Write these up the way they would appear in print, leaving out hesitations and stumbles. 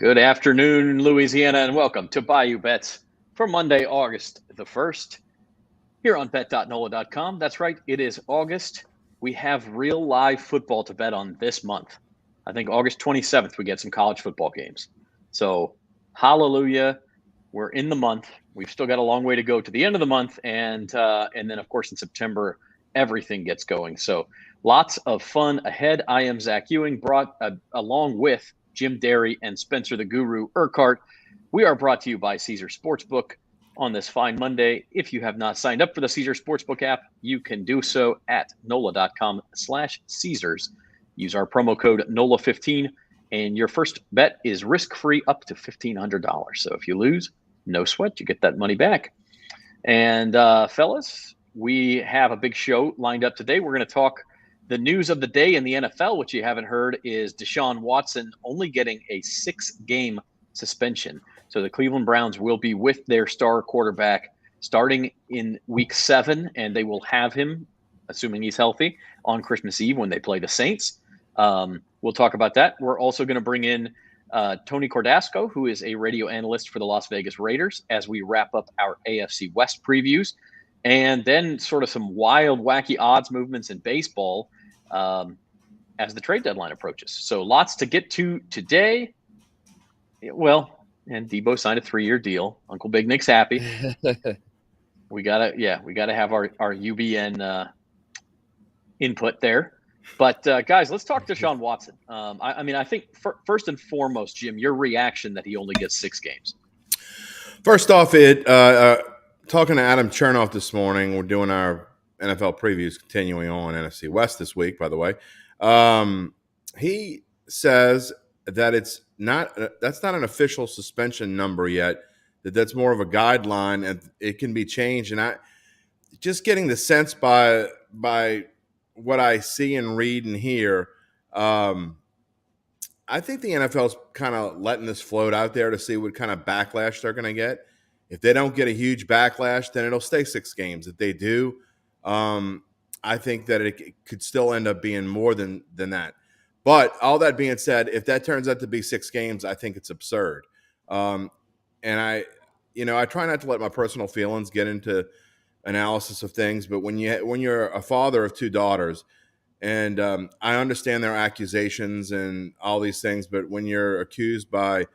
Good afternoon, Louisiana, and welcome to Bayou Bets for Monday, August the 1st, here on Bet.NOLA.com. That's right, it is August. We have real live football to bet on this month. I think August 27th, we get some college football games. So, hallelujah, we're in the month. We've still got a long way to go to the end of the month, and then, of course, in September, everything gets going. So, lots of fun ahead. I am Zach Ewing, brought along with Jim Derry and Spencer the Guru Urquhart. We are brought to you by Caesar Sportsbook on this fine Monday. If you have not signed up for the Caesar Sportsbook app, you can do so at NOLA.com/Caesars. Use our promo code NOLA15, and your first bet is risk-free up to $1,500. So if you lose, no sweat, you get that money back. And fellas, we have a big show lined up today. We're going to talk the news of the day in the NFL, which you haven't heard, is Deshaun Watson only getting a 6-game suspension. So the Cleveland Browns will be with their star quarterback starting in week 7, and they will have him, assuming he's healthy, on Christmas Eve when they play the Saints. We'll talk about that. We're also going to bring in Tony Cordasco, who is a radio analyst for the Las Vegas Raiders, as we wrap up our AFC West previews. And then sort of some wild, wacky odds movements in baseball as the trade deadline approaches. So lots to get to today. Well, and Debo signed a 3-year deal. Uncle Big Nick's happy. we gotta have our UBN input there. But guys, let's talk to Deshaun Watson. I think first and foremost, Jim, your reaction that he only gets 6 games. First off, talking to Adam Chernoff this morning, we're doing our NFL previews, continuing on NFC West this week, by the way. He says that that's not an official suspension number yet, that's more of a guideline and it can be changed. And I just getting the sense by what I see and read and hear, I think the NFL's kind of letting this float out there to see what kind of backlash they're going to get. If they don't get a huge backlash, then it'll stay 6 games. If they do, I think that it could still end up being more than that. But all that being said, if that turns out to be 6 games, I think it's absurd. And I try not to let my personal feelings get into analysis of things. But when you're a father of 2 daughters, and I understand their accusations and all these things, but when you're accused by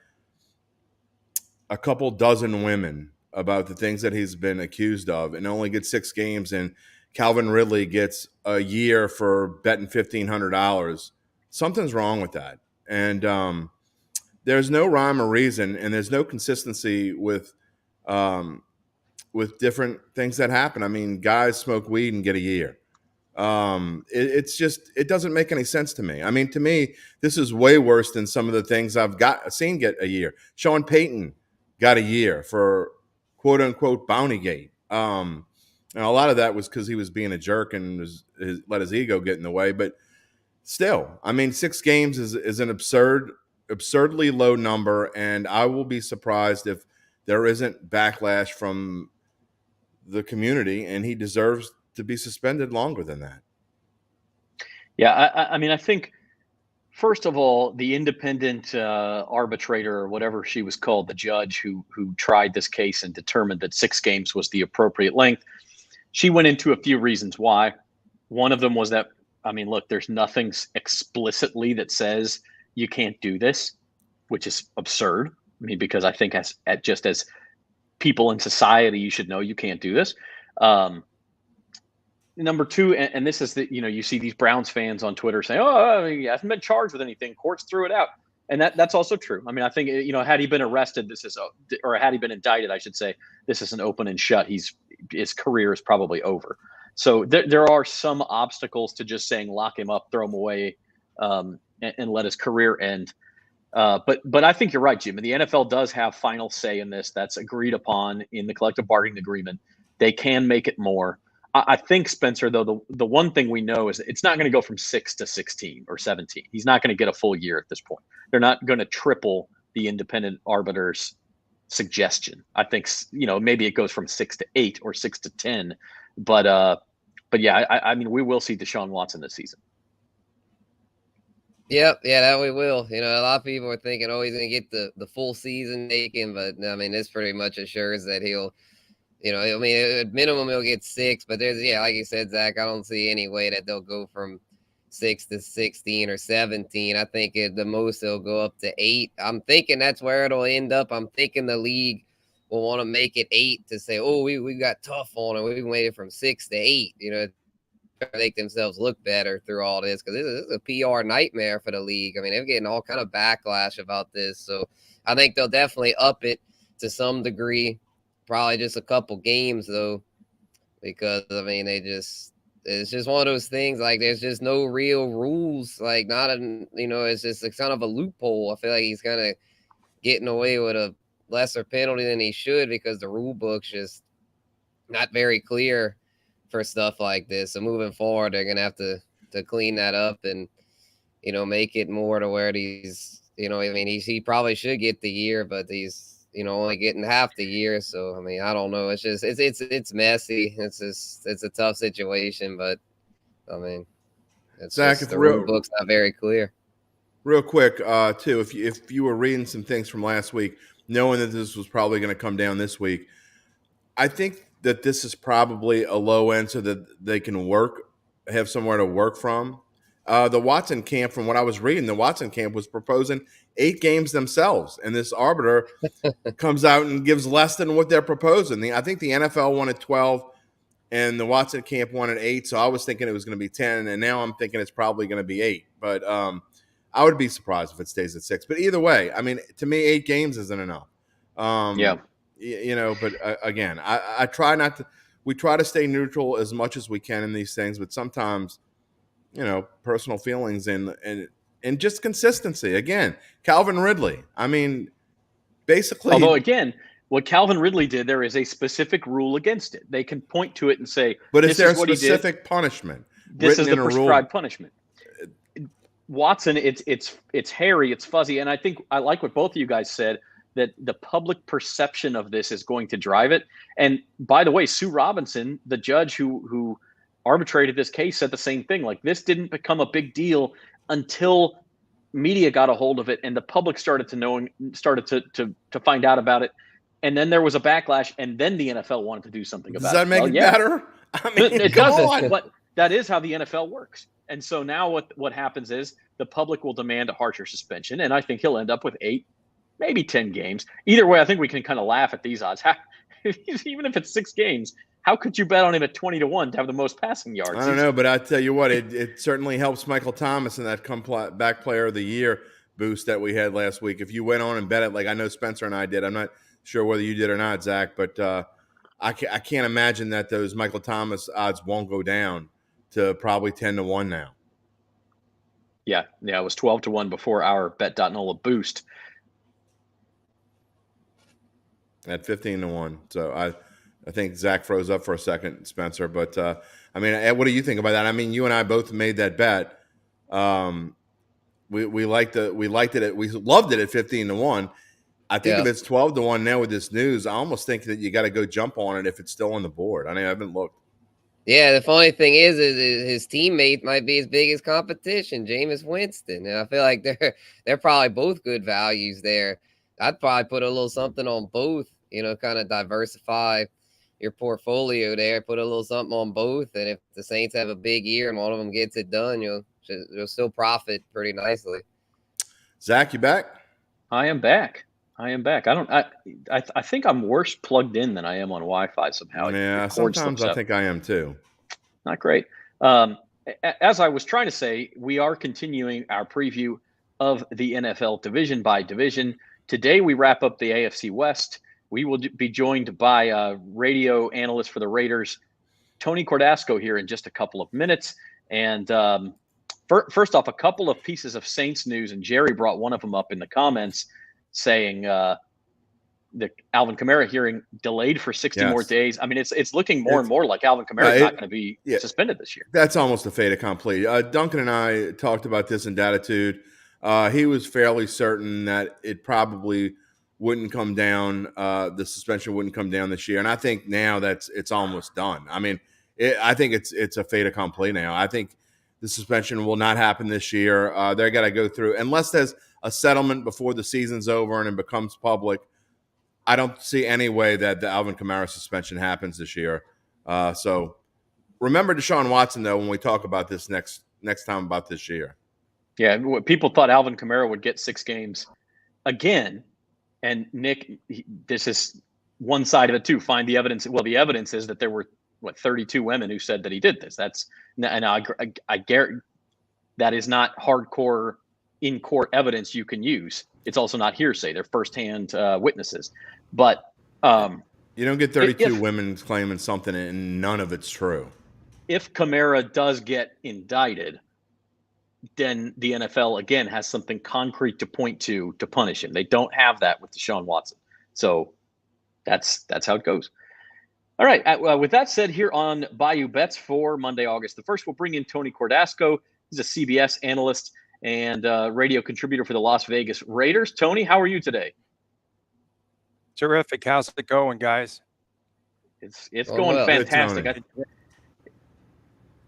a couple dozen women about the things that he's been accused of and only gets 6 games, and Calvin Ridley gets a year for betting $1,500, something's wrong with that. And there's no rhyme or reason, and there's no consistency with different things that happen. I mean, guys smoke weed and get a year. It doesn't make any sense to me. I mean, to me, this is way worse than some of the things I've seen get a year. Sean Payton got a year for quote unquote Bountygate. And a lot of that was because he was being a jerk and let his ego get in the way. But still, I mean, 6 games is an absurdly low number. And I will be surprised if there isn't backlash from the community, and he deserves to be suspended longer than that. Yeah, I think, first of all, the independent arbitrator, or whatever she was called, the judge who tried this case and determined that 6 games was the appropriate length, she went into a few reasons why. One of them was that, look, there's nothing explicitly that says you can't do this, which is absurd. Because I think as people in society, you should know you can't do this. Number 2, and this is you see these Browns fans on Twitter saying, "Oh, he hasn't been charged with anything. Courts threw it out," and that's also true. I think had he been arrested, or had he been indicted, I should say, this is an open and shut. His career is probably over. So there are some obstacles to just saying lock him up, throw him away, and let his career end. But I think you're right, Jim. And the NFL does have final say in this. That's agreed upon in the collective bargaining agreement. They can make it more. I think, Spencer, though, the one thing we know is it's not going to go from 6 to 16 or 17. He's not going to get a full year at this point. They're not going to triple the independent arbiter's suggestion. I think, maybe it goes from 6 to 8 or 6 to 10. But yeah, we will see Deshaun Watson this season. Yep, yeah, that we will. A lot of people are thinking, oh, he's going to get the full season taken, but I mean, this pretty much assures that he'll, I mean, at minimum he'll get 6, but there's, like you said, Zach, I don't see any way that they'll go from 6 to 16 or 17. I think the most they'll go up to 8. I'm thinking that's where it'll end up. I'm thinking the league will want to make it 8 to say, oh, we got tough on it. We made it from 6 to 8, make themselves look better through all this, because this is a PR nightmare for the league. I mean, they're getting all kind of backlash about this. So I think they'll definitely up it to some degree. Probably just a couple games, though, because, I mean, it's just one of those things, like, there's just no real rules, like, it's just a kind of a loophole. I feel like he's kind of getting away with a lesser penalty than he should, because the rule book's just not very clear for stuff like this. So moving forward, they're gonna have to clean that up and make it more to where he's I mean, he probably should get the year, but he's only getting half the year. So I mean, I don't know. It's just it's messy. It's a tough situation, but I mean, it's Zach, just the rule book's not very clear. Real quick, too, if you were reading some things from last week, knowing that this was probably going to come down this week, I think that this is probably a low end so that they can have somewhere to work from. The Watson camp, from what I was reading, the Watson camp was proposing 8 games themselves, and this arbiter comes out and gives less than what they're proposing. I think the NFL wanted 12, and the Watson camp wanted 8, so I was thinking it was going to be 10, and now I'm thinking it's probably going to be 8. But I would be surprised if it stays at 6. But either way, I mean, to me, 8 games isn't enough. But again, I try not to. We try to stay neutral as much as we can in these things, but sometimes, personal feelings and just consistency. Again, Calvin Ridley. I mean, basically. Although again, what Calvin Ridley did, there is a specific rule against it. They can point to it and say, "But is there a specific punishment? This is the prescribed punishment." Watson, it's hairy, it's fuzzy, and I think I like what both of you guys said, that the public perception of this is going to drive it. And by the way, Sue Robinson, the judge who arbitrated this case, said the same thing. Like, this didn't become a big deal until media got a hold of it and the public started to find out about it. And then there was a backlash, and then the NFL wanted to do something about it. Does that make it better? I mean, it doesn't, but that is how the NFL works. And so now what happens is the public will demand a harsher suspension, and I think he'll end up with 8, maybe 10 games. Either way, I think we can kind of laugh at these odds. Even if it's 6 games, how could you bet on him at 20-1 to have the most passing yards? I don't know, but I tell you what, it certainly helps Michael Thomas in that comeback player of the year boost that we had last week. If you went on and bet it, like I know Spencer and I did, I'm not sure whether you did or not, Zach, but I can't imagine that those Michael Thomas odds won't go down to probably 10-1 now. Yeah, it was 12-1 before our Bet.NOLA boost. At 15-1. So I think Zach froze up for a second, Spencer. But I mean, what do you think about that? I mean, you and I both made that bet. We loved it. We loved it at 15-1. I think if it's 12-1 now with this news, I almost think that you got to go jump on it if it's still on the board. I mean, I haven't looked. Yeah, the funny thing is his teammate might be his biggest competition, Jameis Winston. And I feel like they're probably both good values there. I'd probably put a little something on both, kind of diversify your portfolio there, put a little something on both. And if the Saints have a big year and one of them gets it done, you'll still profit pretty nicely. Zach, you back? I am back. I think I'm worse plugged in than I am on Wi-Fi somehow. Yeah, sometimes I think I am too. Not great. As I was trying to say, we are continuing our preview of the NFL division by division. Today we wrap up the AFC West. We will be joined by radio analyst for the Raiders, Tony Cordasco, here in just a couple of minutes. And first off, a couple of pieces of Saints news, and Jerry brought one of them up in the comments, saying the Alvin Kamara hearing delayed for 60 more days. I mean, it's looking more and more like Alvin Kamara is not going to be suspended this year. That's almost a fait accompli. Duncan and I talked about this in Datitude. He was fairly certain that it probably wouldn't come down. The suspension wouldn't come down this year, and I think now it's almost done. I mean, I think it's a fait accompli now. I think the suspension will not happen this year. They're going to go through, unless there's a settlement before the season's over and it becomes public. I don't see any way that the Alvin Kamara suspension happens this year. So remember Deshaun Watson, though, when we talk about this next time about this year. Yeah, people thought Alvin Kamara would get 6 games again. And Nick, this is one side of it too. Find the evidence. Well, the evidence is that there were 32 women who said that he did this. And I guarantee that is not hardcore in court evidence you can use. It's also not hearsay. They're firsthand witnesses. But you don't get 32 women claiming something and none of it's true. If Kamara does get indicted, then the NFL again has something concrete to point to punish him. They don't have that with Deshaun Watson. So that's how it goes. All right. With that said, here on Bayou Bets for Monday, August the 1st, we'll bring in Tony Cordasco. He's a CBS analyst and radio contributor for the Las Vegas Raiders. Tony, how are you today? Terrific. How's it going, guys? It's going fantastic.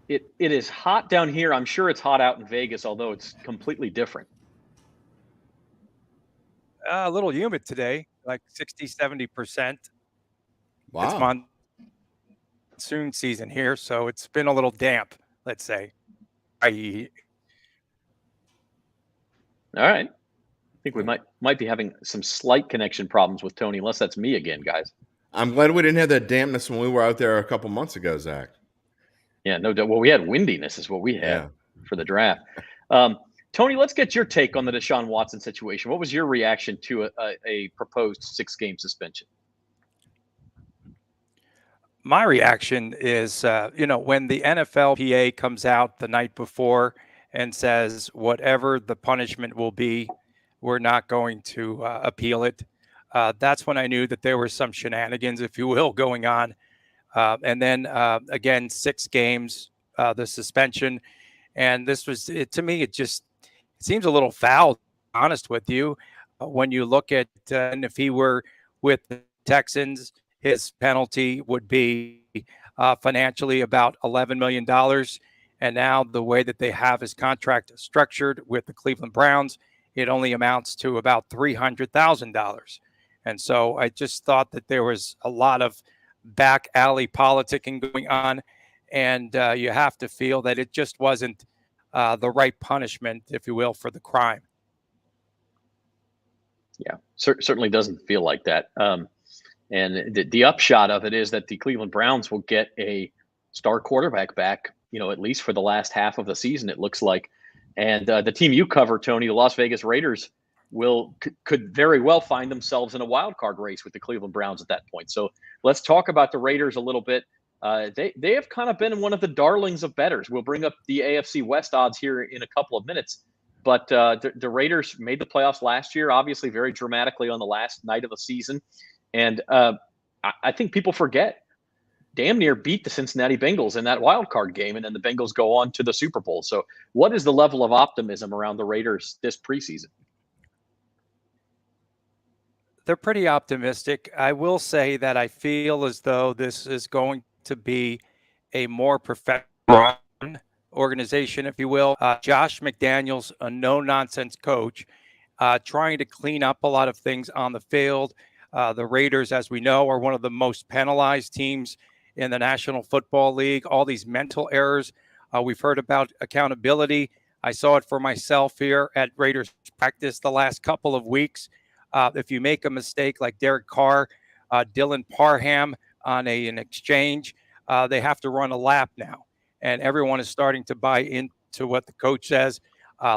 It is hot down here. I'm sure it's hot out in Vegas, although it's completely different. A little humid today, like 60, 70%. Wow. It's monsoon season here, so it's been a little damp, let's say. All right. I think we might be having some slight connection problems with Tony, unless that's me again, guys. I'm glad we didn't have that dampness when we were out there a couple months ago, Zach. Yeah, no doubt. Well, we had windiness is what we had for the draft. Tony, let's get your take on the Deshaun Watson situation. What was your reaction to a proposed 6-game suspension? My reaction is, when the NFLPA comes out the night before and says whatever the punishment will be, we're not going to appeal it. That's when I knew that there were some shenanigans, if you will, going on. And then, again, 6 games, the suspension. And this was, to me, it seems a little foul, to be honest with you. When you look at, and if he were with the Texans, his penalty would be financially about $11 million. And now the way that they have his contract structured with the Cleveland Browns, it only amounts to about $300,000. And so I just thought that there was a lot of back alley politicking going on. And you have to feel that it just wasn't the right punishment, if you will, for the crime. Yeah, certainly doesn't feel like that. And the upshot of it is that the Cleveland Browns will get a star quarterback back, at least for the last half of the season, it looks like. And the team you cover, Tony, the Las Vegas Raiders, could very well find themselves in a wild card race with the Cleveland Browns at that point. So let's talk about the Raiders a little bit. They have kind of been one of the darlings of bettors. We'll bring up the AFC West odds here in a couple of minutes. But the Raiders made the playoffs last year, obviously very dramatically on the last night of the season. And I think people forget, damn near beat the Cincinnati Bengals in that wild card game, and then the Bengals go on to the Super Bowl. So what is the level of optimism around the Raiders this preseason? They're pretty optimistic. I will say that I feel as though this is going to be a more professional organization, if you will. Josh McDaniels, a no-nonsense coach, trying to clean up a lot of things on the field. The Raiders, as we know, are one of the most penalized teams in the National Football League. All these mental errors. We've heard about accountability. I saw it for myself here at Raiders practice the last couple of weeks. If you make a mistake like Derek Carr, Dylan Parham on an exchange, they have to run a lap now. And everyone is starting to buy into what the coach says.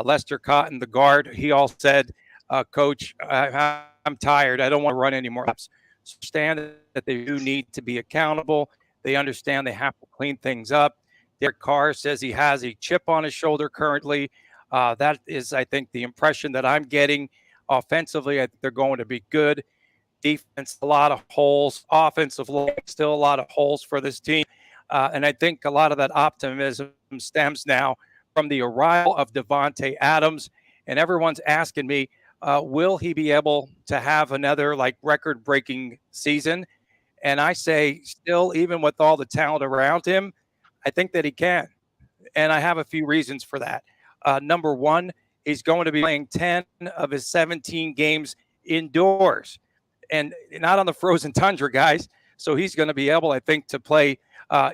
Lester Cotton, the guard, he all said, Coach, I'm tired. I don't want to run any more laps. Understand that they do need to be accountable. They understand they have to clean things up. Derek Carr says he has a chip on his shoulder currently. That is, I think, the impression that I'm getting. Offensively, I think they're going to be good. Defense, a lot of holes. Offensive line, still a lot of holes for this team. And I think a lot of that optimism stems now from the arrival of Devontae Adams. And everyone's asking me, will he be able to have another record-breaking season? And I say still, even with all the talent around him, I think that he can. And I have a few reasons for that. Number one, he's going to be playing 10 of his 17 games indoors and not on the frozen tundra, guys. So he's going to be able, I think, to play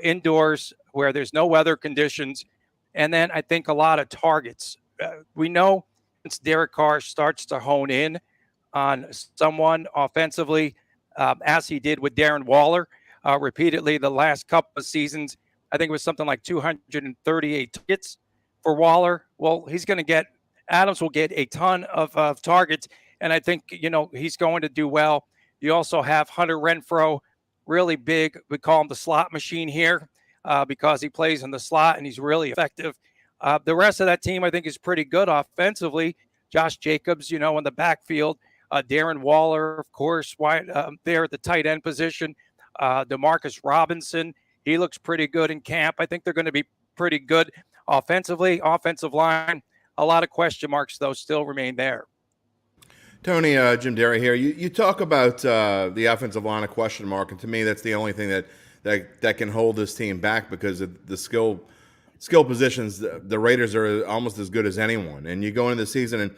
indoors where there's no weather conditions. And then I think a lot of targets. We know once Derek Carr starts to hone in on someone offensively, as he did with Darren Waller repeatedly the last couple of seasons. I think it was something like 238 targets for Waller. Well, Adams will get a ton of targets, and I think, he's going to do well. You also have Hunter Renfrow, really big. We call him the slot machine here because he plays in the slot and he's really effective. The rest of that team, I think, is pretty good offensively. Josh Jacobs, in the backfield. Darren Waller, of course, there at the tight end position. Demarcus Robinson, he looks pretty good in camp. I think they're going to be pretty good offensively. Offensive line, a lot of question marks, though, still remain there. Tony, Jim Derry here. You talk about the offensive line, a question mark, and to me, that's the only thing that can hold this team back because of the skill positions. The Raiders are almost as good as anyone. And you go into the season and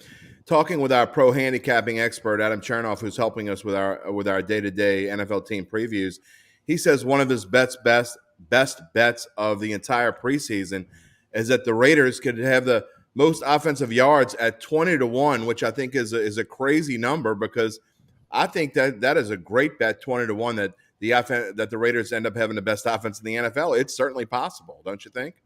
talking with our pro handicapping expert, Adam Chernoff, who's helping us with our day-to-day NFL team previews, he says one of his best bets of the entire preseason is that the Raiders could have the most offensive yards at 20-1, which I think is a crazy number because I think that is a great bet, 20-1, that the Raiders end up having the best offense in the NFL. It's certainly possible, don't you think?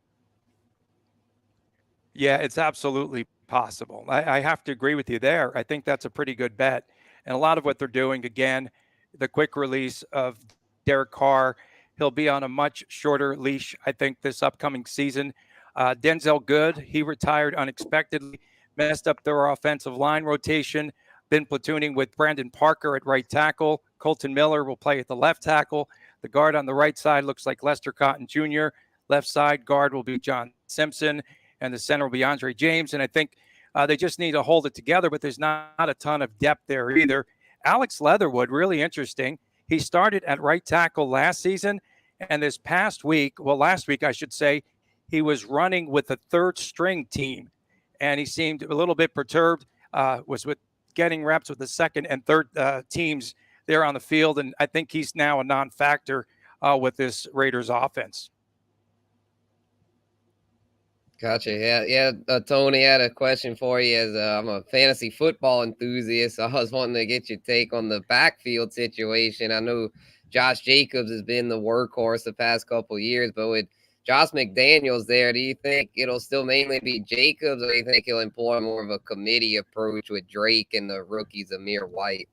Yeah, it's absolutely possible. I have to agree with you there. I think that's a pretty good bet. And a lot of what they're doing, again, the quick release of Derek Carr, he'll be on a much shorter leash, I think, this upcoming season. Denzel Good, he retired unexpectedly, messed up their offensive line rotation, been platooning with Brandon Parker at right tackle. Colton Miller will play at the left tackle. The guard on the right side looks like Lester Cotton Jr. Left side guard will be John Simpson, and the center will be Andre James. And I think they just need to hold it together, but there's not a ton of depth there either. Alex Leatherwood, really interesting. He started at right tackle last season, and last week, I should say, he was running with the third string team, and he seemed a little bit perturbed, was with getting reps with the second and third teams there on the field. And I think he's now a non-factor with this Raiders offense. Gotcha. Yeah. Tony, I had a question for you. As I'm a fantasy football enthusiast, so I was wanting to get your take on the backfield situation. I know Josh Jacobs has been the workhorse the past couple of years, but with Josh McDaniels there, do you think it'll still mainly be Jacobs, or do you think he'll employ more of a committee approach with Drake and the rookie Zamir White?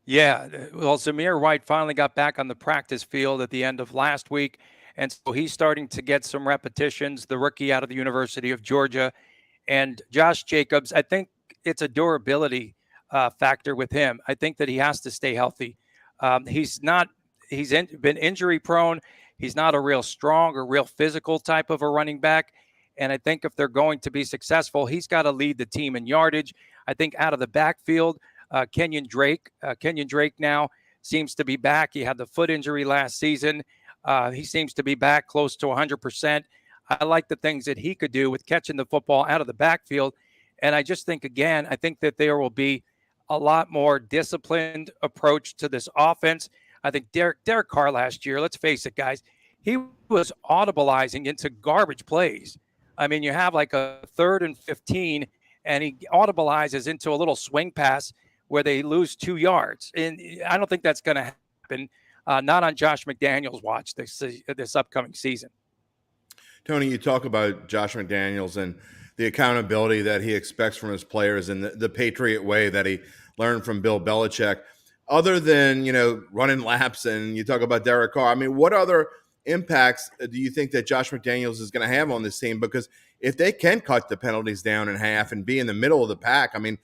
Yeah, well, Zamir White finally got back on the practice field at the end of last week, and so he's starting to get some repetitions, the rookie out of the University of Georgia. And Josh Jacobs, I think it's a durability factor with him. I think that he has to stay healthy. He's been injury prone. He's not a real strong or real physical type of a running back. And I think if they're going to be successful, he's got to lead the team in yardage. I think out of the backfield, Kenyon Drake now seems to be back. He had the foot injury last season. He seems to be back close to 100%. I like the things that he could do with catching the football out of the backfield. And I just think, again, I think that there will be a lot more disciplined approach to this offense. I think Derek Carr last year, let's face it, guys, he was audibleizing into garbage plays. I mean, you have like a 3rd and 15, and he audibleizes into a little swing pass where they lose 2 yards. And I don't think that's going to happen, not on Josh McDaniels' watch this upcoming season. Tony, you talk about Josh McDaniels and the accountability that he expects from his players and the Patriot way that he learned from Bill Belichick. Other than, running laps, and you talk about Derek Carr, I mean, what other impacts do you think that Josh McDaniels is going to have on this team? Because if they can cut the penalties down in half and be in the middle of the pack, I mean,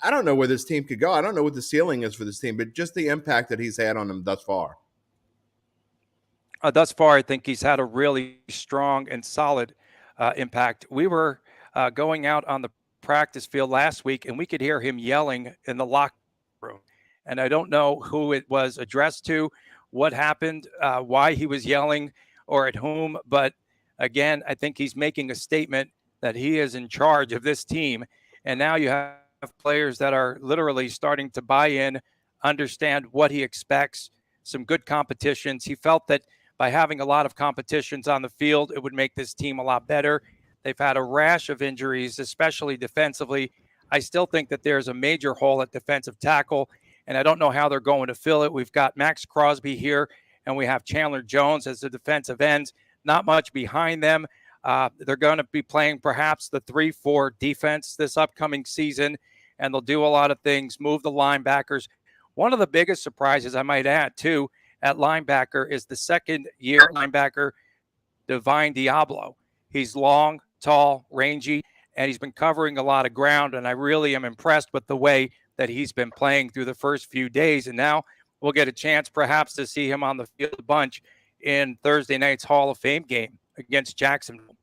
I don't know where this team could go. I don't know what the ceiling is for this team, but just the impact that he's had on them thus far. Thus far, I think he's had a really strong and solid impact. We were going out on the practice field last week, and we could hear him yelling in the locker room. And I don't know who it was addressed to, what happened, why he was yelling, or at whom. But again, I think he's making a statement that he is in charge of this team. And now you have players that are literally starting to buy in, understand what he expects, some good competitions. He felt that by having a lot of competitions on the field, it would make this team a lot better. They've had a rash of injuries, especially defensively. I still think that there's a major hole at defensive tackle, and I don't know how they're going to fill it. We've got Max Crosby here, and we have Chandler Jones as the defensive ends. Not much behind them. They're going to be playing perhaps the 3-4 defense this upcoming season, and they'll do a lot of things, move the linebackers. One of the biggest surprises, I might add, too, at linebacker is the second-year linebacker, Divine Diablo. He's long, tall, rangy, and he's been covering a lot of ground, and I really am impressed with the way that he's been playing through the first few days. And now we'll get a chance perhaps to see him on the field a bunch in Thursday night's Hall of Fame game against Jacksonville.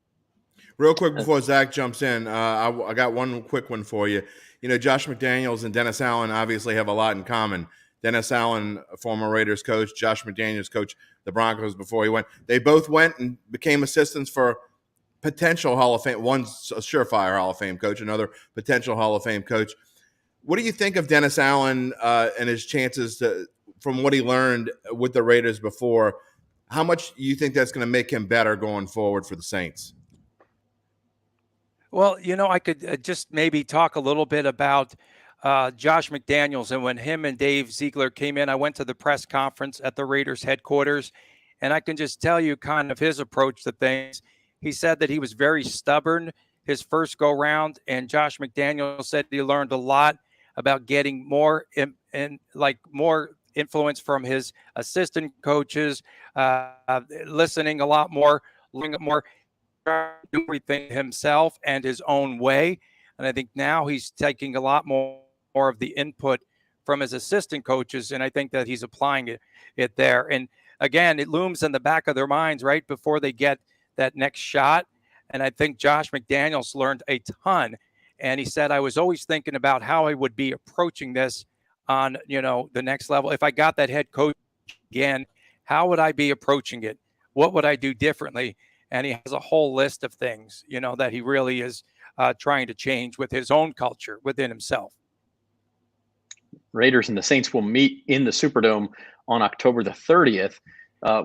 Real quick before Zach jumps in, I got one quick one for you. You know, Josh McDaniels and Dennis Allen obviously have a lot in common. Dennis Allen, former Raiders coach, Josh McDaniels coach the Broncos before he went. They both went and became assistants for potential Hall of Fame. One's a surefire Hall of Fame coach, another potential Hall of Fame coach. What do you think of Dennis Allen and his chances from what he learned with the Raiders before? How much do you think that's going to make him better going forward for the Saints? Well, you know, I could just maybe talk a little bit about Josh McDaniels. And when him and Dave Ziegler came in, I went to the press conference at the Raiders headquarters, and I can just tell you kind of his approach to things. He said that he was very stubborn his first go round, and Josh McDaniels said he learned a lot about getting more more influence from his assistant coaches, listening a lot more, learning more, do everything himself and his own way. And I think now he's taking a lot more of the input from his assistant coaches, and I think that he's applying it there. And again, it looms in the back of their minds right before they get that next shot. And I think Josh McDaniels learned a ton. And he said, I was always thinking about how I would be approaching this on, the next level. If I got that head coach again, how would I be approaching it? What would I do differently? And he has a whole list of things, that he really is trying to change with his own culture within himself. Raiders and the Saints will meet in the Superdome on October the 30th,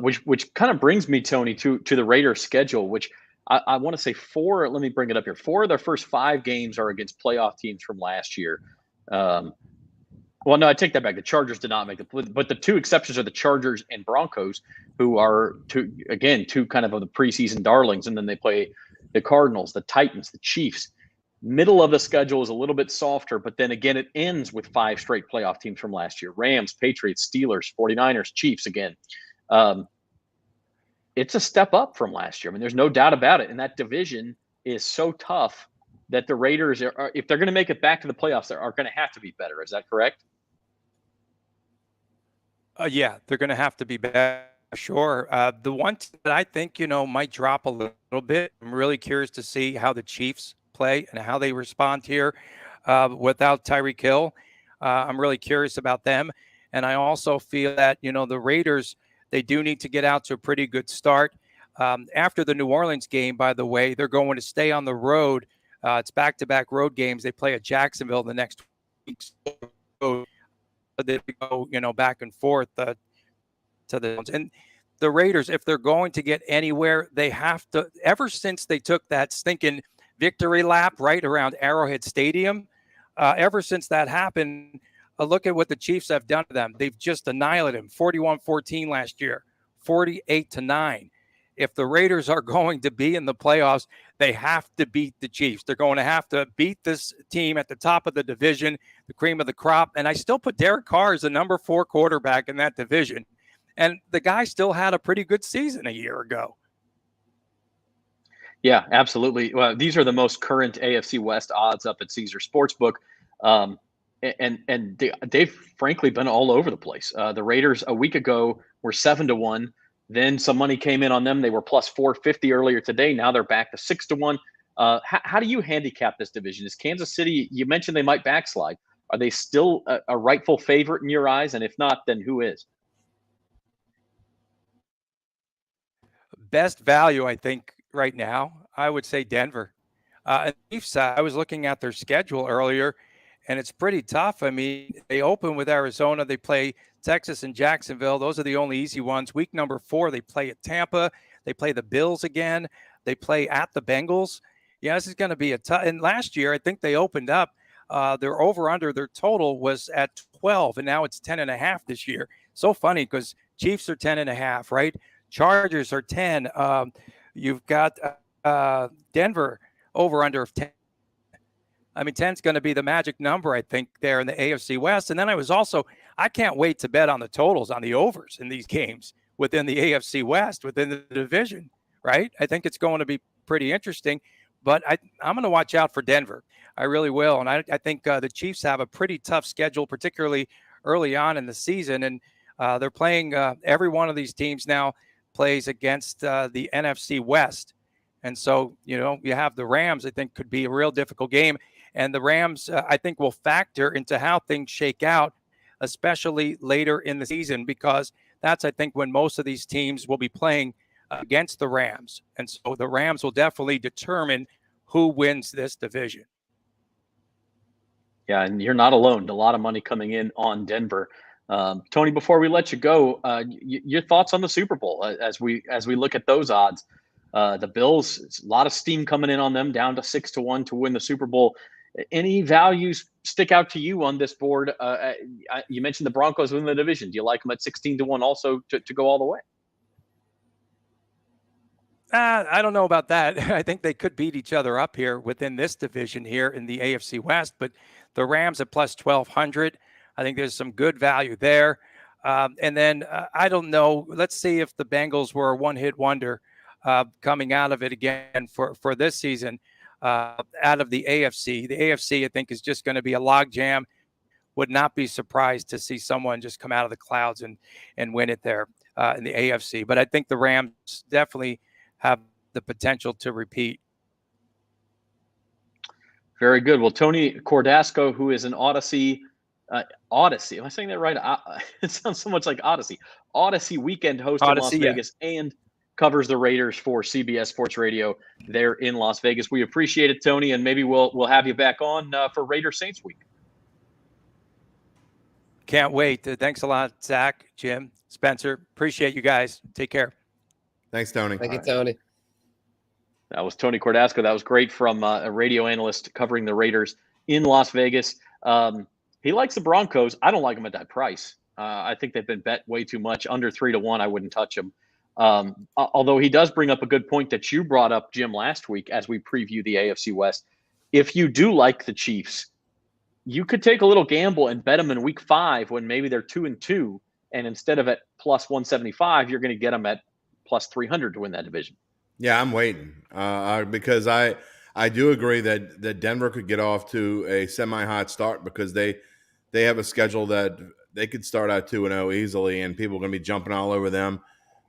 which kind of brings me, Tony, to the Raiders schedule, which I want to say let me bring it up here. 4 of their first 5 games are against playoff teams from last year. Well, no, I take that back. The Chargers did not make but the 2 exceptions are the Chargers and Broncos, who are two kind of the preseason darlings. And then they play the Cardinals, the Titans, the Chiefs. Middle of the schedule is a little bit softer, but then again, it ends with 5 straight playoff teams from last year: Rams, Patriots, Steelers, 49ers, Chiefs again. It's a step up from last year. I mean, there's no doubt about it. And that division is so tough that the Raiders, if they're going to make it back to the playoffs, they are going to have to be better. Is that correct? Yeah, they're going to have to be better. Sure. The one that I think, might drop a little bit. I'm really curious to see how the Chiefs play and how they respond here without Tyreek Hill. I'm really curious about them. And I also feel that, the Raiders, they do need to get out to a pretty good start. After the New Orleans game, by the way, they're going to stay on the road. It's back-to-back road games. They play at Jacksonville the next week. So they go, back and forth to the – and the Raiders, if they're going to get anywhere, they have to – ever since they took that stinking victory lap right around Arrowhead Stadium, ever since that happened – look at what the Chiefs have done to them. They've just annihilated them. 41-14 last year, 48-9. If the Raiders are going to be in the playoffs, they have to beat the Chiefs. They're going to have to beat this team at the top of the division, the cream of the crop. And I still put Derek Carr as the number 4 quarterback in that division. And the guy still had a pretty good season a year ago. Yeah, absolutely. Well, these are the most current AFC West odds up at Caesar Sportsbook. And they've frankly been all over the place. The Raiders a week ago were 7-1. Then some money came in on them. They were plus 450 earlier today. Now they're back to 6-1. How do you handicap this division? Is Kansas City, you mentioned they might backslide. Are they still a rightful favorite in your eyes? And if not, then who is? Best value, I think, right now, I would say Denver. And Chiefs, I was looking at their schedule earlier, and it's pretty tough. I mean, they open with Arizona. They play Texas and Jacksonville. Those are the only easy ones. Week number 4, they play at Tampa. They play the Bills again. They play at the Bengals. Yeah, this is going to be a tough. And last year, I think they opened up. Their over-under, their total was at 12, and now it's 10.5 this year. So funny because Chiefs are 10.5, right? Chargers are 10. You've got Denver over-under of 10. I mean, 10 is going to be the magic number, I think, there in the AFC West. And then I can't wait to bet on the totals on the overs in these games within the AFC West, within the division, right? I think it's going to be pretty interesting. But I'm going to watch out for Denver. I really will. And I think the Chiefs have a pretty tough schedule, particularly early on in the season. And they're playing every one of these teams now plays against the NFC West. And so, you have the Rams, I think, could be a real difficult game. And the Rams, I think, will factor into how things shake out, especially later in the season, because that's, I think, when most of these teams will be playing against the Rams. And so the Rams will definitely determine who wins this division. Yeah, and you're not alone. A lot of money coming in on Denver. Tony, before we let you go, your thoughts on the Super Bowl as we look at those odds. The Bills, a lot of steam coming in on them, down to 6-1 to win the Super Bowl. Any values stick out to you on this board? You mentioned the Broncos win the division. Do you like them at 16-1 also to go all the way? I don't know about that. I think they could beat each other up here within this division here in the AFC West, but the Rams at plus 1,200. I think there's some good value there. And then I don't know. Let's see if the Bengals were a one-hit wonder coming out of it again for this season out of the AFC. The AFC, I think, is just going to be a logjam. Would not be surprised to see someone just come out of the clouds and win it there in the AFC. But I think the Rams definitely have the potential to repeat. Very good. Well, Tony Cordasco, who is an Odyssey, am I saying that right? It sounds so much like Odyssey weekend host in Las Vegas and covers the Raiders for CBS Sports Radio there in Las Vegas. We appreciate it, Tony, and maybe we'll have you back on for Raider Saints week. Can't wait. Thanks a lot, Zach, Jim, Spencer. Appreciate you guys. Take care. Thanks, Tony. Thank you, Tony. That was Tony Cordasco. That was great from a radio analyst covering the Raiders in Las Vegas. He likes the Broncos. I don't like them at that price. I think they've been bet way too much. Under 3-1, I wouldn't touch them. Although he does bring up a good point that you brought up, Jim, last week as we preview the AFC West. If you do like the Chiefs, you could take a little gamble and bet them in week 5 when maybe they're 2-2. And instead of at plus 175, you're going to get them at plus 300 to win that division. Yeah, I'm waiting because I do agree that Denver could get off to a semi-hot start because they have a schedule that they could start out 2-0 easily, and people are going to be jumping all over them.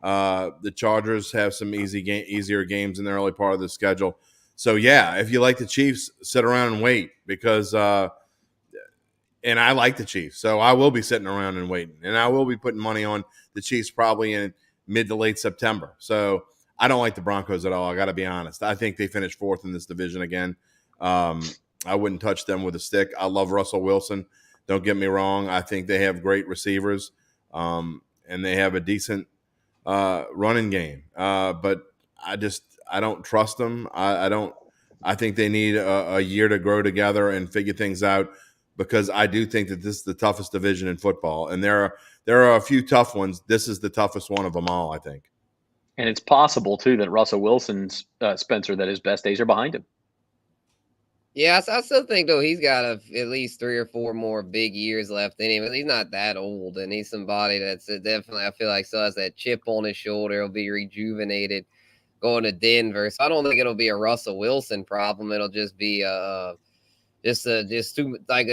The Chargers have some easier games in the early part of the schedule. So, yeah, if you like the Chiefs, sit around and wait because and I like the Chiefs. So I will be sitting around and waiting, and I will be putting money on the Chiefs probably in mid to late September. So I don't like the Broncos at all. I got to be honest. I think they finished 4th in this division again. I wouldn't touch them with a stick. I love Russell Wilson. Don't get me wrong. I think they have great receivers, and they have a decent running game. But I don't trust them. I think they need a year to grow together and figure things out because I do think that this is the toughest division in football. And there are a few tough ones. This is the toughest one of them all, I think. And it's possible, too, that Russell Wilson's, Spencer, that his best days are behind him. Yeah, I still think, though, he's got at least 3 or 4 more big years left in him. He's not that old, and he's somebody that's definitely, I feel like, still has that chip on his shoulder. He'll be rejuvenated going to Denver. So I don't think it'll be a Russell Wilson problem. It'll just be just too, like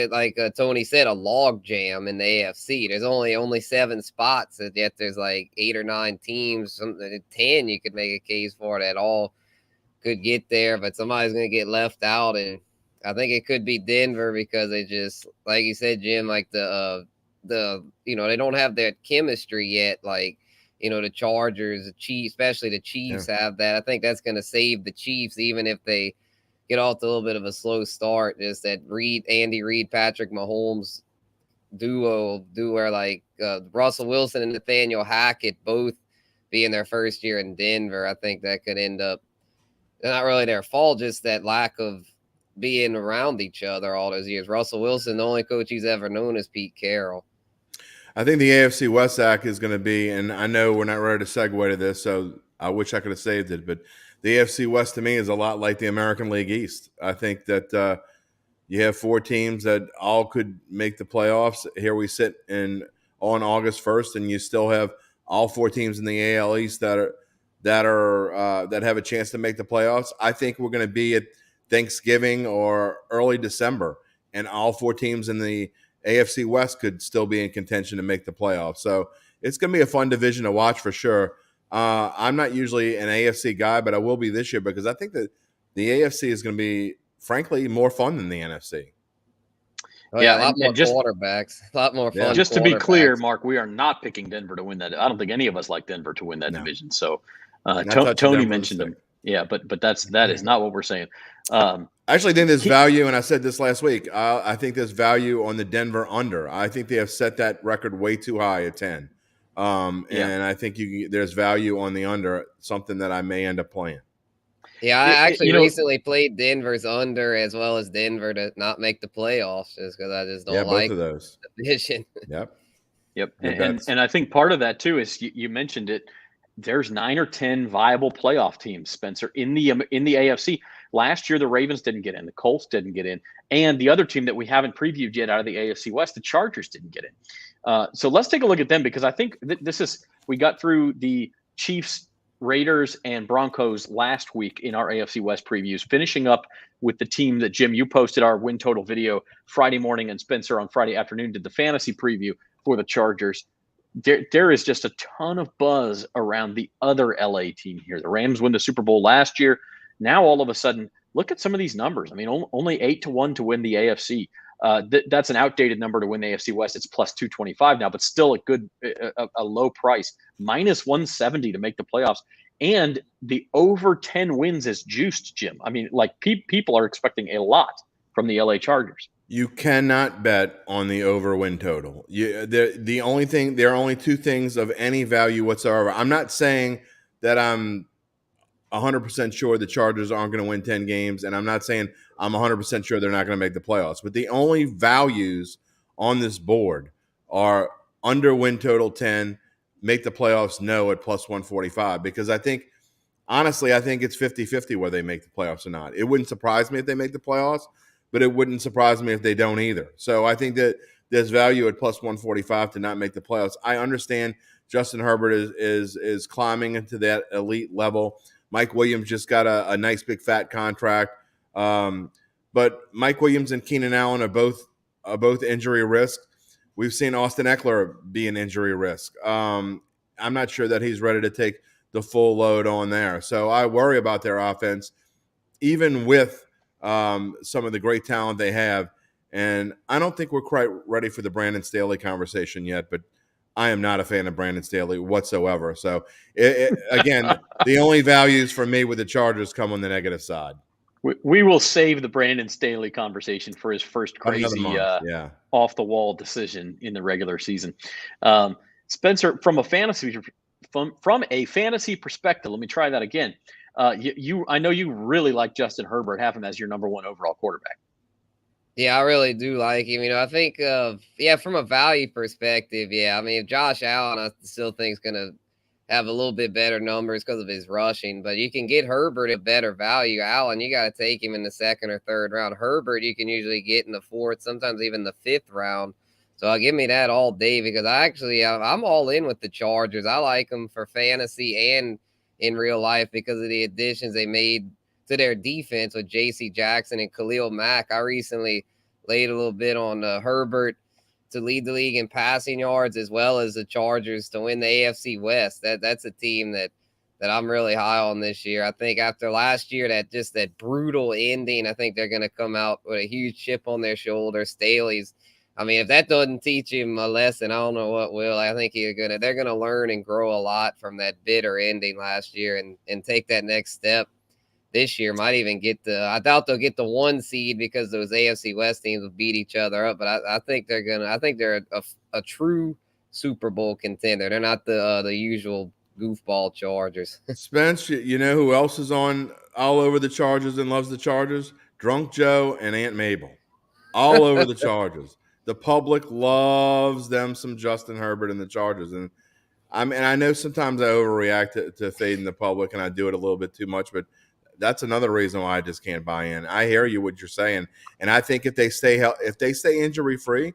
Tony said, a log jam in the AFC. There's only 7 spots, and yet there's like 8 or 9 teams, 10 you could make a case for that all could get there, but somebody's going to get left out, and I think it could be Denver because they just, like you said, Jim, like they don't have that chemistry yet. Like, the Chargers, the Chiefs, especially the Chiefs have that. I think that's going to save the Chiefs, even if they get off to a little bit of a slow start. Just that Andy Reid, Patrick Mahomes duo where like Russell Wilson and Nathaniel Hackett both being their first year in Denver. I think that could end up not really their fault, just that lack of being around each other all those years. Russell Wilson, the only coach he's ever known is Pete Carroll. I think the AFC West act is going to be, and I know we're not ready to segue to this, so I wish I could have saved it, but the AFC West to me is a lot like the American League East. I think that you have 4 teams that all could make the playoffs. Here we sit on August 1st, and you still have all 4 teams in the AL East that have a chance to make the playoffs. I think we're going to be at Thanksgiving or early December, and all 4 teams in the AFC West could still be in contention to make the playoffs. So it's going to be a fun division to watch for sure. I'm not usually an AFC guy, but I will be this year because I think that the AFC is going to be, frankly, more fun than the NFC. Oh, yeah, a lot more quarterbacks, a lot more fun. Just to be clear, Mark, we are not picking Denver to win that. I don't think any of us like Denver to win that division. So Tony mentioned them. Yeah, but that is not what we're saying. I actually think there's value, and I said this last week. I think there's value on the Denver under. I think they have set that record way too high at 10. And I think there's value on the under, something that I may end up playing. Yeah, I actually recently played Denver's under as well as Denver to not make the playoffs just because I just don't like both of those. The division. Yep. And I think part of that, too, is you mentioned it. There's 9 or 10 viable playoff teams, Spencer, in the AFC. Last year, the Ravens didn't get in. The Colts didn't get in. And the other team that we haven't previewed yet out of the AFC West, the Chargers didn't get in. So let's take a look at them because I think we got through the Chiefs, Raiders, and Broncos last week in our AFC West previews, finishing up with the team that, Jim, you posted our win total video Friday morning, and Spencer on Friday afternoon did the fantasy preview for the Chargers. There is just a ton of buzz around the other LA team here. The Rams won the Super Bowl last year. Now, all of a sudden, look at some of these numbers. I mean, only 8-1 to win the AFC. That's an outdated number to win the AFC West. It's plus 225 now, but still a low price. Minus 170 to make the playoffs. And the over 10 wins is juiced, Jim. I mean, like people are expecting a lot from the LA Chargers. You cannot bet on the over win total. There are only 2 things of any value whatsoever. I'm not saying that I'm 100% sure the Chargers aren't going to win 10 games, and I'm not saying I'm 100% sure they're not going to make the playoffs. But the only values on this board are under win total 10, make the playoffs no at plus 145, because I think it's 50-50 whether they make the playoffs or not. It wouldn't surprise me if they make the playoffs, but it wouldn't surprise me if they don't either. So I think that there's value at plus 145 to not make the playoffs. I understand Justin Herbert is climbing into that elite level. Mike Williams just got a nice big fat contract. But Mike Williams and Keenan Allen are both injury risk. We've seen Austin Eckler be an injury risk. I'm not sure that he's ready to take the full load on there. So I worry about their offense, even with some of the great talent they have. And I don't think we're quite ready for the Brandon Staley conversation yet, but I am not a fan of Brandon Staley whatsoever. So, again, the only values for me with the Chargers come on the negative side. We will save the Brandon Staley conversation for his first crazy off-the-wall decision in the regular season. Spencer, from a fantasy perspective, let me try that again. I know you really like Justin Herbert, have him as your number 1 overall quarterback. Yeah, I really do like him. I think from a value perspective, I mean, Josh Allen, I still think is going to have a little bit better numbers because of his rushing, but you can get Herbert at better value. Allen, you got to take him in the 2nd or 3rd round. Herbert, you can usually get in the 4th, sometimes even the 5th round. So I'll give me that all day because I'm all in with the Chargers. I like them for fantasy and in real life because of the additions they made to their defense with J.C. Jackson and Khalil Mack. I recently laid a little bit on Herbert to lead the league in passing yards as well as the Chargers to win the AFC West. That's a team that I'm really high on this year. I think after last year, that brutal ending, I think they're going to come out with a huge chip on their shoulder. Staley's I mean, if that doesn't teach him a lesson, I don't know what will. I think they're gonna learn and grow a lot from that bitter ending last year and take that next step this year. Might even I doubt they'll get the 1 seed because those AFC West teams will beat each other up. But I think they're a true Super Bowl contender. They're not the usual goofball Chargers. Spence, you know who else is on all over the Chargers and loves the Chargers? Drunk Joe and Aunt Mabel. All over the Chargers. The public loves them some Justin Herbert and the Chargers. And I know sometimes I overreact to fading the public, and I do it a little bit too much, but that's another reason why I just can't buy in. I hear you what you're saying, and I think if they stay injury free,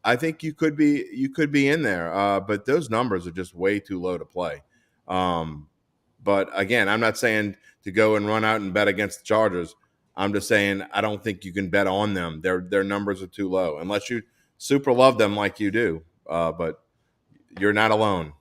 I think you could be in there. But those numbers are just way too low to play. But again, I'm not saying to go and run out and bet against the Chargers. I'm just saying I don't think you can bet on them. Their numbers are too low unless you super love them like you do. But you're not alone.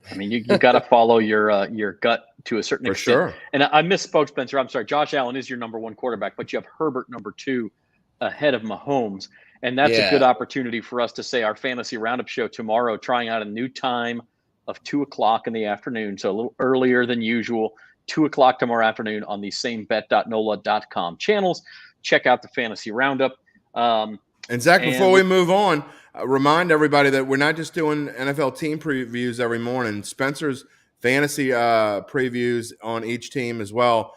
I mean, you got to follow your gut to a certain extent. Sure. And I misspoke, Spencer. I'm sorry. Josh Allen is your number 1 quarterback, but you have Herbert number 2 ahead of Mahomes. And that's a good opportunity for us to say our fantasy roundup show tomorrow, trying out a new time of 2:00 in the afternoon. So a little earlier than usual, 2:00 tomorrow afternoon on the same Bet.NOLA.com channels. Check out the fantasy roundup. And Zach, before we move on, remind everybody that we're not just doing NFL team previews every morning. Spencer's fantasy previews on each team as well.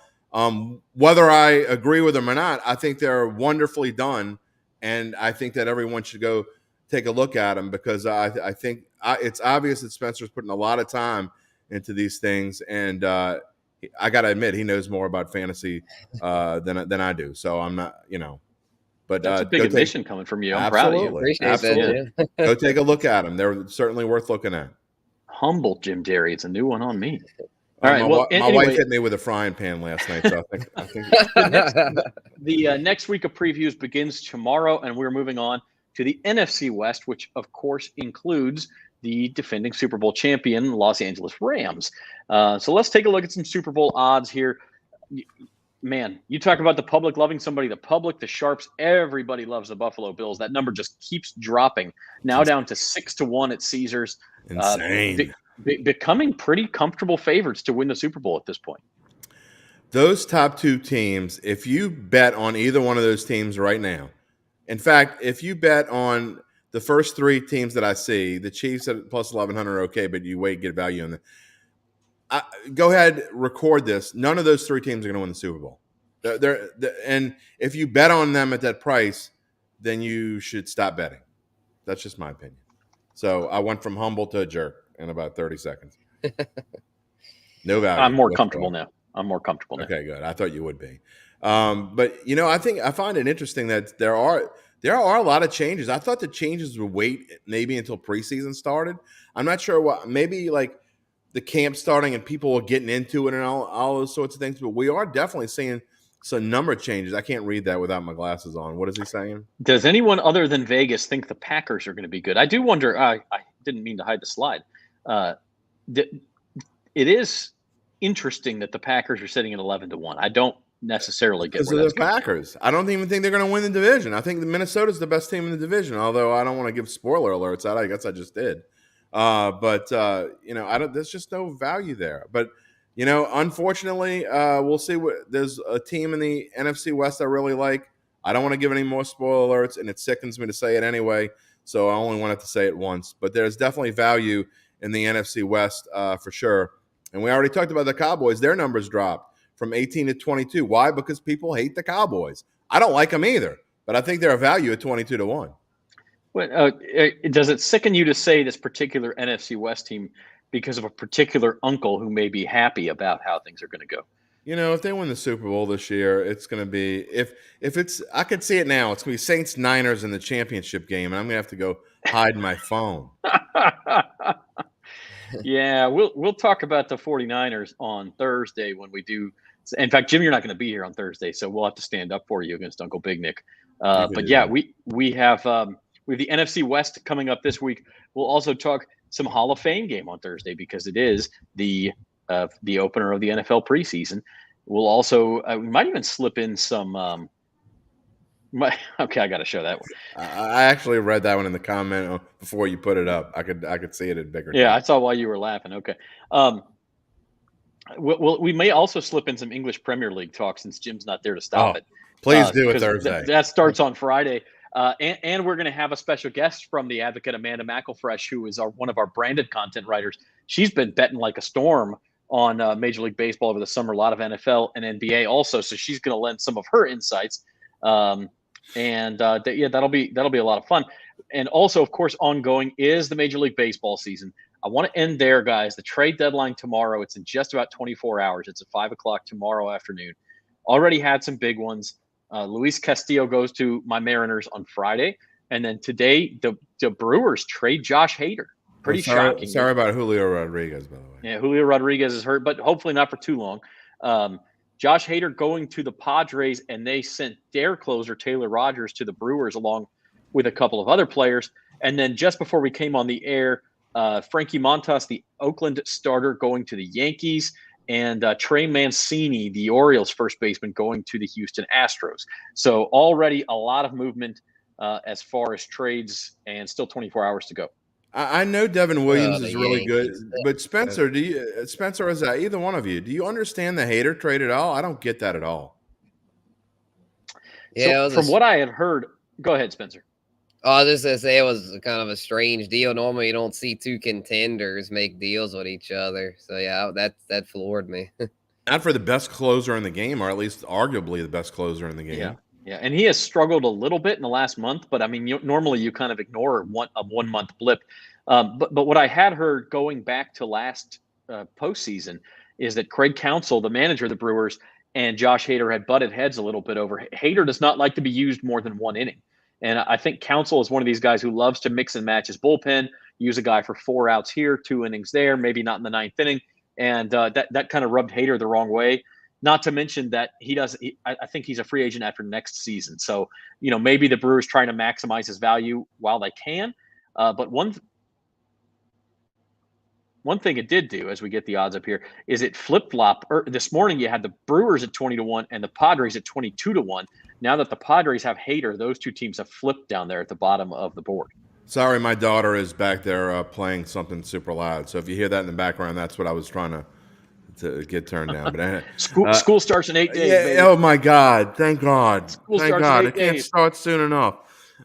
Whether I agree with them or not, I think they're wonderfully done, and I think that everyone should go take a look at them because I think it's obvious that Spencer's putting a lot of time into these things, and I got to admit he knows more about fantasy than I do. So I'm not, But that's a big admission coming from you. I'm proud of you. Appreciate that. Go take a look at them. They're certainly worth looking at. Humble Jim Derry. It's a new one on me. All right. My wife hit me with a frying pan last night, so I think the next week of previews begins tomorrow, and we're moving on to the NFC West, which of course includes the defending Super Bowl champion Los Angeles Rams. So let's take a look at some Super Bowl odds here. Man, you talk about the public loving somebody, the public, the sharps, everybody loves the Buffalo Bills. That number just keeps dropping. Now down to 6-1 at Caesars. Insane. Becoming pretty comfortable favorites to win the Super Bowl at this point. Those top 2 teams, if you bet on either one of those teams right now, in fact, if you bet on the first 3 teams that I see, the Chiefs at plus 1,100 okay, but you get value in them. Go ahead, record this. None of those 3 teams are going to win the Super Bowl. And if you bet on them at that price, then you should stop betting. That's just my opinion. So I went from humble to a jerk in about 30 seconds. No value. I'm more comfortable now. Okay, good. I thought you would be. But I find it interesting that there are a lot of changes. I thought the changes would wait maybe until preseason started. I'm not sure what. Maybe like the camp starting and people are getting into it and all those sorts of things. But we are definitely seeing some number of changes. I can't read that without my glasses on. What is he saying? Does anyone other than Vegas think the Packers are going to be good? I do wonder. I didn't mean to hide the slide. It is interesting that the Packers are sitting at 11-1. I don't necessarily get because of the Packers. I don't even think they're going to win the division. I think Minnesota's the best team in the division. Although I don't want to give spoiler alerts. I guess I just did. But there's just no value there. But unfortunately, we'll see. There's a team in the NFC West I really like. I don't want to give any more spoiler alerts, and it sickens me to say it anyway. So I only wanted to say it once. But there's definitely value in the NFC West for sure. And we already talked about the Cowboys. Their numbers dropped from 18 to 22. Why? Because people hate the Cowboys. I don't like them either, but I think they're a value at 22-1. Well, does it sicken you to say this particular NFC West team because of a particular uncle who may be happy about how things are going to go? If they win the Super Bowl this year, it's going to be if it's I could see it now. It's going to be Saints Niners in the championship game, and I'm going to have to go hide my phone. Yeah, we'll talk about the 49ers on Thursday when we do. In fact, Jim, you're not going to be here on Thursday, so we'll have to stand up for you against Uncle Big Nick. But yeah, we have the NFC West coming up this week. We'll also talk some Hall of Fame game on Thursday because it is the opener of the NFL preseason. We'll also we might even slip in some Okay, I got to show that one. I actually read that one in the comment before you put it up. I could see it in bigger. Yeah, I text. saw why you were laughing. Okay. We may also slip in some English Premier League talk since Jim's not there to stop it. Please do it 'cause Thursday. That starts on Friday. And we're going to have a special guest from the Advocate, Amanda McElfresh, who is one of our branded content writers. She's been betting like a storm on Major League Baseball over the summer, a lot of NFL and NBA also. So she's going to lend some of her insights. That'll be a lot of fun. And also, of course, ongoing is the Major League Baseball season. I want to end there, guys. The trade deadline tomorrow. It's in just about 24 hours. It's at 5 o'clock tomorrow afternoon. Already had some big ones. Luis Castillo goes to my Mariners on Friday. And then today, the Brewers trade Josh Hader. Pretty shocking. Sorry about Julio Rodriguez, by the way. Yeah, Julio Rodriguez is hurt, but hopefully not for too long. Josh Hader going to the Padres, and they sent their closer, Taylor Rogers, to the Brewers along with a couple of other players. And then just before we came on the air, Frankie Montas, the Oakland starter, going to the Yankees, and Trey Mancini, the Orioles first baseman, going to the Houston Astros. So already a lot of movement as far as trades, and still 24 hours to go. I know Devin Williams is really Yankees. good, but Spencer, Spencer, is that either one of you? Do you understand the Hader trade at all? I don't get that at all. Yeah, so from what I had heard, go ahead, Spencer. I was just gonna say it was kind of a strange deal. Normally, you don't see two contenders make deals with each other. So yeah, that floored me. Not for the best closer in the game, or at least arguably the best closer in the game. Yeah, and he has struggled a little bit in the last month, but I mean, normally you kind of ignore a 1 month blip. But what I had heard going back to last postseason is that Craig Counsell, the manager of the Brewers, and Josh Hader had butted heads a little bit over. Hader does not like to be used more than one inning. And I think Counsell is one of these guys who loves to mix and match his bullpen, use a guy for 4 outs here, 2 innings there, maybe not in the 9th inning. And that kind of rubbed Hader the wrong way. Not to mention that I think he's a free agent after next season. So, maybe the Brewers trying to maximize his value while they can. But one thing it did do, as we get the odds up here, is it flip-flop. This morning you had the Brewers at 20-1 and the Padres at 22-1. Now that the Padres have Hader, those two teams have flipped down there at the bottom of the board. Sorry, my daughter is back there playing something super loud. So if you hear that in the background, that's what I was trying to get turned down. But school starts in 8 days. Yeah. Baby. Oh my God! Thank God! Thank God! It can't days. start soon enough.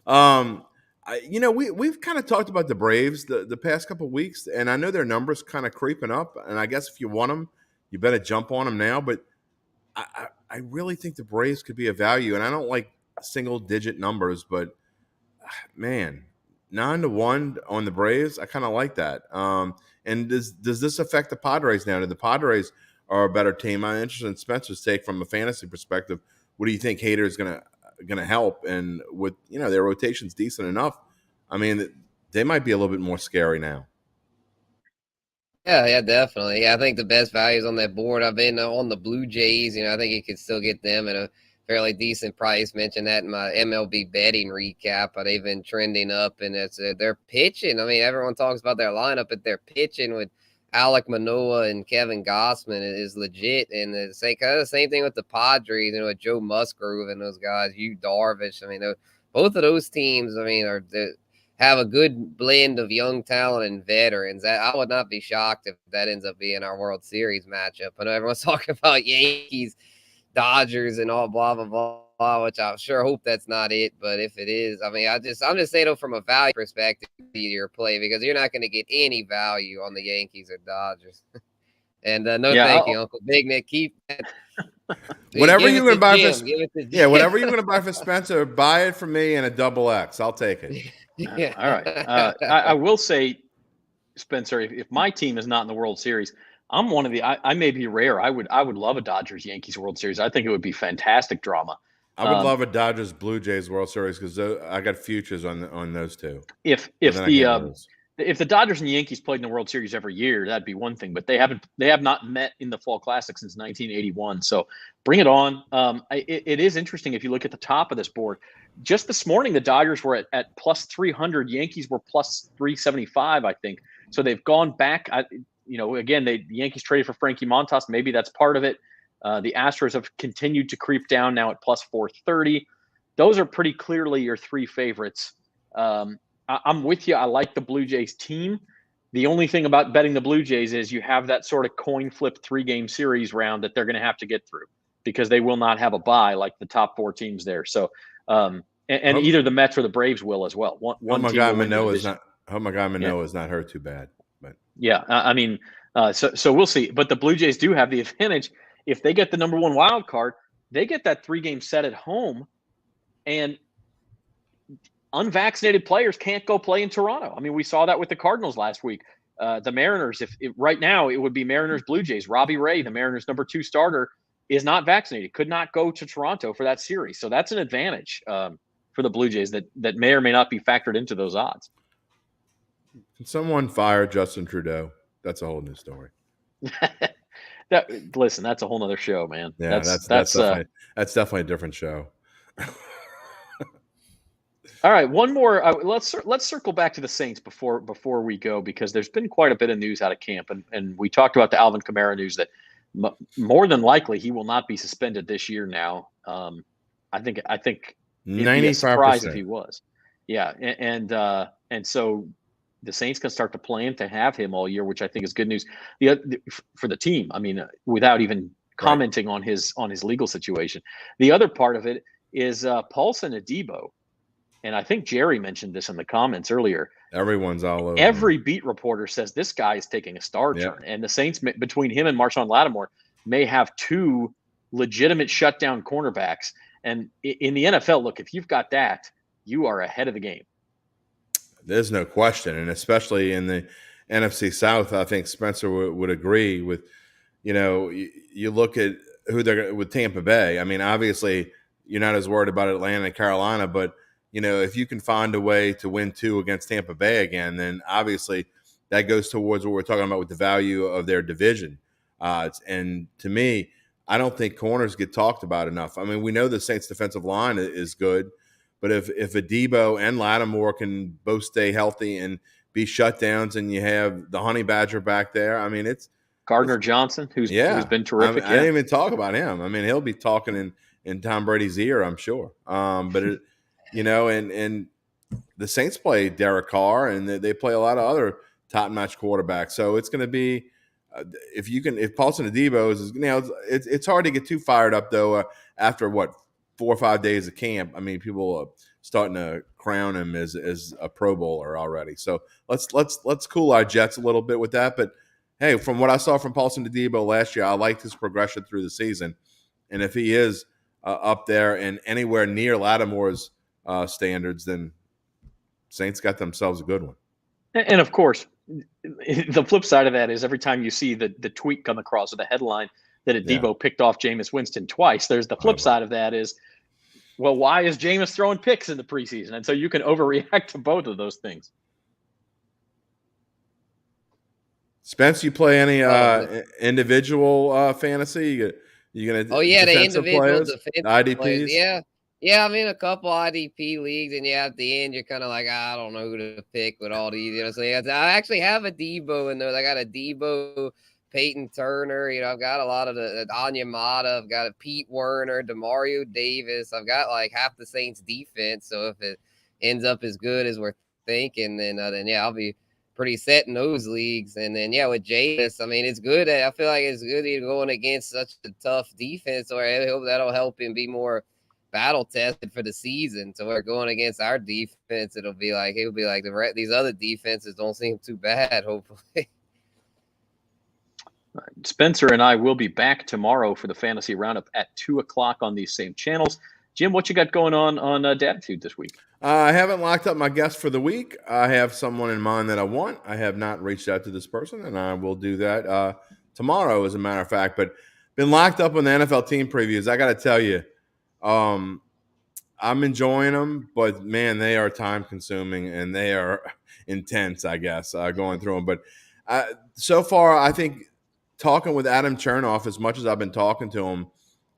We've kind of talked about the Braves the past couple of weeks, and I know their numbers kind of creeping up. And I guess if you want them, you better jump on them now. But I really think the Braves could be a value, and I don't like single-digit numbers, but man, 9-1 on the Braves, I kind of like that. And does this affect the Padres now? The Padres are a better team. I'm interested in Spencer's take from a fantasy perspective. What do you think Hader is gonna help? And with their rotation's decent enough, I mean, they might be a little bit more scary now. Yeah, definitely. Yeah, I think the best values on that board. I've been on the Blue Jays. I think you could still get them at a fairly decent price. Mentioned that in my MLB betting recap. But they've been trending up, and they're pitching. I mean, everyone talks about their lineup, but they're pitching with Alek Manoah and Kevin Gossman is legit. And it's kind of the same thing with the Padres. With Joe Musgrove and those guys, Yu Darvish. I mean, both of those teams. I mean, have a good blend of young talent and veterans. I would not be shocked if that ends up being our World Series matchup. I know everyone's talking about Yankees, Dodgers, and all blah, blah, blah, which I sure hope that's not it. But if it is, I mean, I'm just saying, though, from a value perspective, your play, because you're not going to get any value on the Yankees or Dodgers. And thank you, Uncle Big Nick. Keep that. Whatever you're going to buy for, whatever you're going to buy for Spencer, buy it for me in a XX. I'll take it. Yeah. All right. I will say, Spencer, if my team is not in the World Series, I'm one of the. I may be rare. I would love a Dodgers Yankees World Series. I think it would be fantastic drama. I would love a Dodgers Blue Jays World Series because I got futures on those two. If the Dodgers and the Yankees played in the World Series every year, that'd be one thing. But they have not met in the Fall Classic since 1981. So bring it on. It is interesting if you look at the top of this board. Just this morning, the Dodgers were at plus 300. Yankees were plus 375, I think. So they've gone back. Again, the Yankees traded for Frankie Montas. Maybe that's part of it. The Astros have continued to creep down now at plus 430. those are pretty clearly your three favorites. I'm with you. I like the Blue Jays team. The only thing about betting the Blue Jays is you have that sort of coin flip 3-game series round that they're going to have to get through because they will not have a bye like the top 4 teams there. So, and either the Mets or the Braves will as well. One team will win the division. Oh my God, Manoah is not hurt too bad. But yeah, I mean, so we'll see. But the Blue Jays do have the advantage. If they get the number 1 wild card, they get that 3-game set at home, and unvaccinated players can't go play in Toronto. I mean, we saw that with the Cardinals last week. The Mariners, if right now it would be Mariners Blue Jays. Robbie Ray, the Mariners number 2 starter, is not vaccinated, could not go to Toronto for that series. So that's an advantage for the Blue Jays that may or may not be factored into those odds. Can someone fire Justin Trudeau? That's a whole new story. Listen, that's a whole nother show, man. Yeah, that's definitely a different show. All right, one more. Let's circle back to the Saints before we go, because there's been quite a bit of news out of camp, and we talked about the Alvin Kamara news that more than likely he will not be suspended this year. Now, I think it'd be a surprise if he was. Yeah, and so the Saints can start to plan to have him all year, which I think is good news for the team. I mean, without even commenting on his legal situation. The other part of it is Paulson Adebo. And I think Jerry mentioned this in the comments earlier. Everyone's all over. Every beat reporter says this guy is taking a star turn. And the Saints, between him and Marshawn Lattimore, may have 2 legitimate shutdown cornerbacks. And in the NFL, look, if you've got that, you are ahead of the game. There's no question. And especially in the NFC South, I think Spencer would agree with, you look at who they're with Tampa Bay. I mean, obviously, you're not as worried about Atlanta and Carolina, but if you can find a way to win 2 against Tampa Bay again, then obviously that goes towards what we're talking about with the value of their division. And to me, I don't think corners get talked about enough. I mean, we know the Saints' defensive line is good, but if Adebo and Lattimore can both stay healthy and be shutdowns, and you have the Honey Badger back there, I mean, it's Gardner Johnson, who's been terrific. I didn't even talk about him. I mean, he'll be talking in Tom Brady's ear, I'm sure. And the Saints play Derek Carr, and they play a lot of other top-notch quarterbacks. So it's going to be if Paulson Adebo is, it's hard to get too fired up though after 4 or 5 days of camp. I mean, people are starting to crown him as a Pro Bowler already. So let's cool our jets a little bit with that. But hey, from what I saw from Paulson Adebo last year, I liked his progression through the season, and if he is up there and anywhere near Lattimore's standards, then Saints got themselves a good one. And of course, the flip side of that is every time you see the tweet come across with a headline that Adebo picked off Jameis Winston twice, there's the flip side of that is, well, why is Jameis throwing picks in the preseason? And so you can overreact to both of those things. Spence, you play any individual fantasy? You gonna? Oh yeah, the individual players, defensive IDPs. Players. Yeah. I'm in a couple IDP leagues, and at the end, you're kind of like, I don't know who to pick with all these. So I actually have a Debo in there. I got a Debo, Peyton Turner. I've got a lot of the Anya Mata. I've got a Pete Werner, Demario Davis. I've got like half the Saints defense. So if it ends up as good as we're thinking, then I'll be pretty set in those leagues. And then with Jameis, I mean, it's good. I feel like it's good going against such a tough defense, or I hope that'll help him be more battle tested for the season. So we're going against our defense. It'll be like these other defenses don't seem too bad. Hopefully. Spencer and I will be back tomorrow for the fantasy roundup at 2:00 on these same channels. Jim, what you got going on Datitude this week? I haven't locked up my guest for the week. I have someone in mind that I want. I have not reached out to this person, and I will do that tomorrow, as a matter of fact. But been locked up on the NFL team previews. I got to tell you, I'm enjoying them, but man, they are time consuming and they are intense, I guess, going through them. But so far, I think talking with Adam Chernoff, as much as I've been talking to him,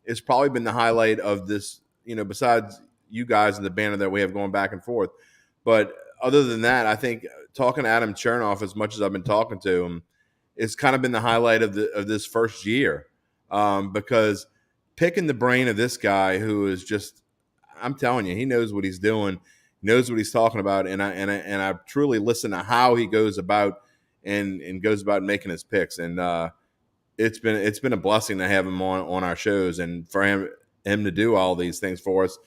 it's probably been the highlight of this, besides you guys and the banner that we have going back and forth. But other than that, I think talking to Adam Chernoff, as much as I've been talking to him, it's kind of been the highlight of this first year, because picking the brain of this guy who is just, I'm telling you, he knows what he's doing, knows what he's talking about, and I truly listen to how he goes about and goes about making his picks. And it's been a blessing to have him on our shows, and for him to do all these things for us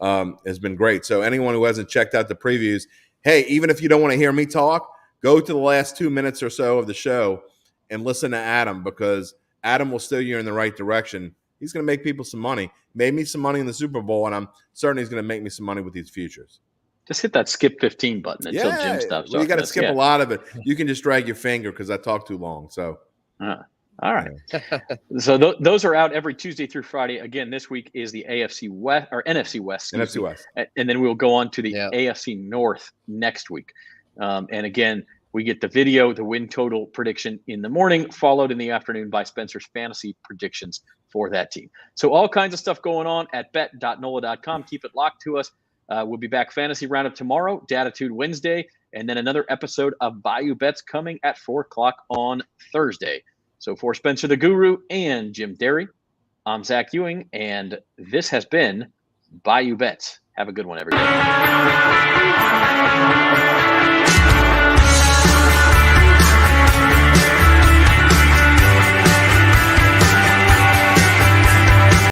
has been great. So anyone who hasn't checked out the previews, hey, even if you don't want to hear me talk, go to the last 2 minutes or so of the show and listen to Adam, because Adam will steer you in the right direction. He's going to make people some money. Made me some money in the Super Bowl, and I'm certain he's going to make me some money with these futures. Just hit that skip 15 button until Jim stops. Well, you got to skip a lot of it. You can just drag your finger because I talk too long. So, all right. So those are out every Tuesday through Friday. Again, this week is the AFC West or NFC West. NFC West. And then we'll go on to the AFC North next week. And again, we get the video, the win total prediction in the morning, followed in the afternoon by Spencer's fantasy predictions for that team. So all kinds of stuff going on at bet.nola.com. Keep it locked to us. We'll be back fantasy roundup tomorrow, Datitude Wednesday, and then another episode of Bayou Bets coming at 4:00 on Thursday. So for Spencer the Guru and Jim Derry, I'm Zach Ewing, and this has been Bayou Bets. Have a good one, everybody.